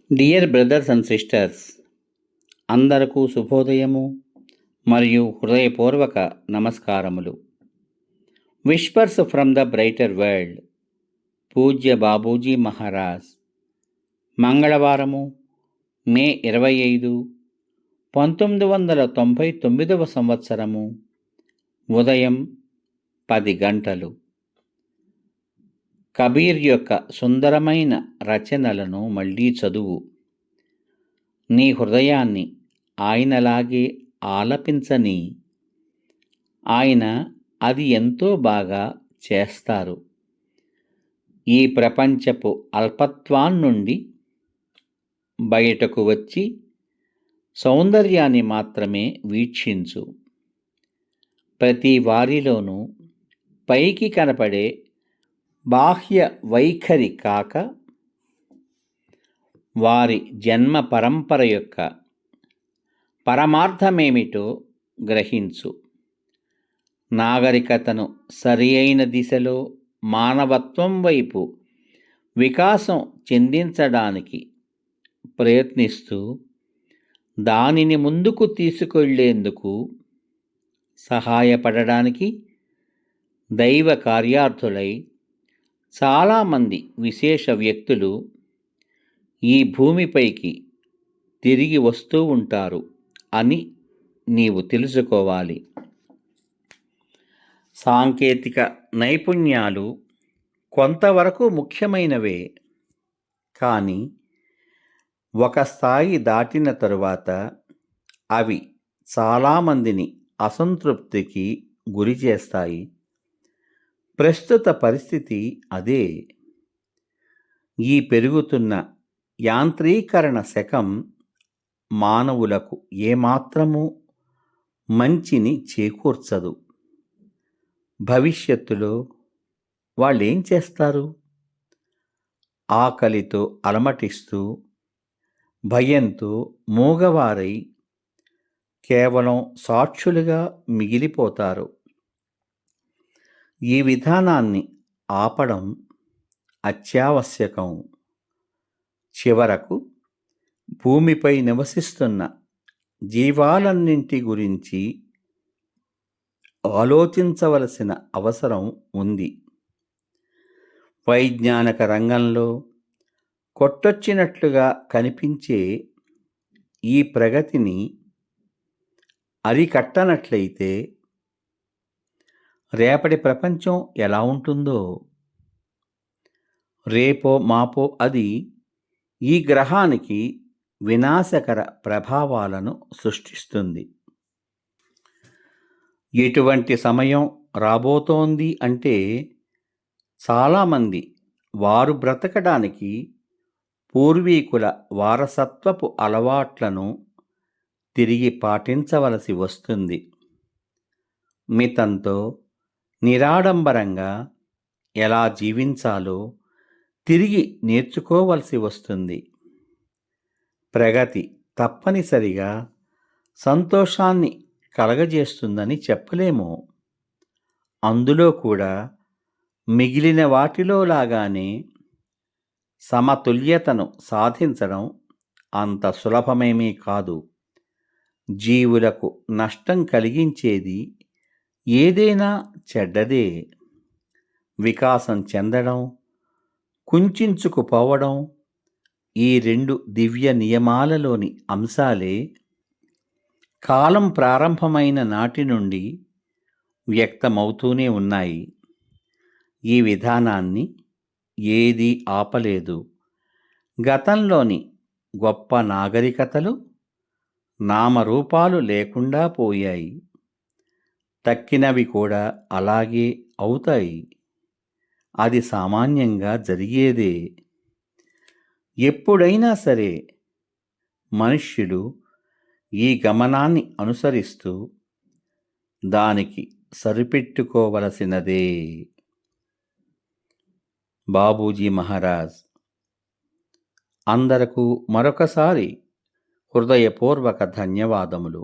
Dear brothers and sisters, అందరకు శుభోదయము మరియు హృదయపూర్వక నమస్కారములు. Whispers from the brighter world, పూజ్య బాబూజీ మహారాజ్. మంగళవారము, మే 25, 1999 సంవత్సరము, ఉదయం 10 గంటలు. కబీర్ యొక్క సుందరమైన రచనలను మళ్ళీ చదువు. నీ హృదయాన్ని ఆయనలాగే ఆలపించని. ఆయన అది ఎంతో బాగా చేస్తారు. ఈ ప్రపంచపు అల్పత్వాన్నుండి బయటకు వచ్చి సౌందర్యాన్ని మాత్రమే వీక్షించు. ప్రతి వారిలోనూ పైకి కనపడే బాహ్య వైఖరి కాక వారి జన్మ పరంపర యొక్క పరమార్థమేమిటో గ్రహించు. నాగరికతను సరి అయిన దిశలో మానవత్వం వైపు వికాసం చెందించడానికి ప్రయత్నిస్తూ దానిని ముందుకు తీసుకెళ్లేందుకు సహాయపడడానికి దైవ కార్యార్థులై చాలామంది విశేష వ్యక్తులు ఈ భూమిపైకి తిరిగి వస్తూ ఉంటారు అని నీవు తెలుసుకోవాలి. సాంకేతిక నైపుణ్యాలు కొంతవరకు ముఖ్యమైనవే, కానీ ఒక స్థాయి దాటిన తరువాత అవి చాలామందిని అసంతృప్తికి గురి చేస్తాయి. ప్రస్తుత పరిస్థితి అదే. ఈ పెరుగుతున్న యాంత్రీకరణ శకం మానవులకు ఏమాత్రమూ మంచిని చేకూర్చదు. భవిష్యత్తులో వాళ్ళేం చేస్తారు? ఆకలితో అలమటిస్తూ, భయంతో మూగవారై కేవలం సాక్షులుగా మిగిలిపోతారు. ఈ విధానాన్ని ఆపడం అత్యావశ్యకం. చివరకు భూమిపై నివసిస్తున్న జీవాలన్నింటి గురించి ఆలోచించవలసిన అవసరం ఉంది. వైజ్ఞానిక రంగంలో కొట్టొచ్చినట్లుగా కనిపించే ఈ ప్రగతిని అరికట్టనట్లయితే రేపటి ప్రపంచం ఎలా ఉంటుందో? రేపో మాపో అది ఈ గ్రహానికి వినాశకర ప్రభావాలను సృష్టిస్తుంది. ఎటువంటి సమయం రాబోతోంది అంటే చాలామంది వారు బ్రతకడానికి పూర్వీకుల వారసత్వపు అలవాట్లను తిరిగి పాటించవలసి వస్తుంది. మితంతో నిరాడంబరంగా ఎలా జీవించాలో తిరిగి నేర్చుకోవలసి వస్తుంది. ప్రగతి తప్పనిసరిగా సంతోషాన్ని కలగజేస్తుందని చెప్పలేము. అందులో కూడా మిగిలిన వాటిలో లాగానే సమతుల్యతను సాధించడం అంత సులభమేమీ కాదు. జీవులకు నష్టం కలిగించేది ఏదైనా చెడ్డదే. వికాసం చెందడం, కుంచుకుపోవడం ఈ 2 దివ్య నియమాలలోని అంశాలే కాలం ప్రారంభమైన నాటి నుండి వ్యక్తమవుతూనే ఉన్నాయి. ఈ విధానాన్ని ఏదీ ఆపలేదు. గతంలోని గొప్ప నాగరికతలు నామరూపాలు లేకుండా పోయాయి. తక్కినవి కూడా అలాగే అవుతాయి. అది సామాన్యంగా జరిగేదే. ఎప్పుడైనా సరే మనుష్యులు ఈ గమనాన్ని అనుసరిస్తూ దానికి సరిపెట్టుకోవలసినదే. బాబూజీ మహారాజ్. అందరకు మరొకసారి హృదయపూర్వక ధన్యవాదములు.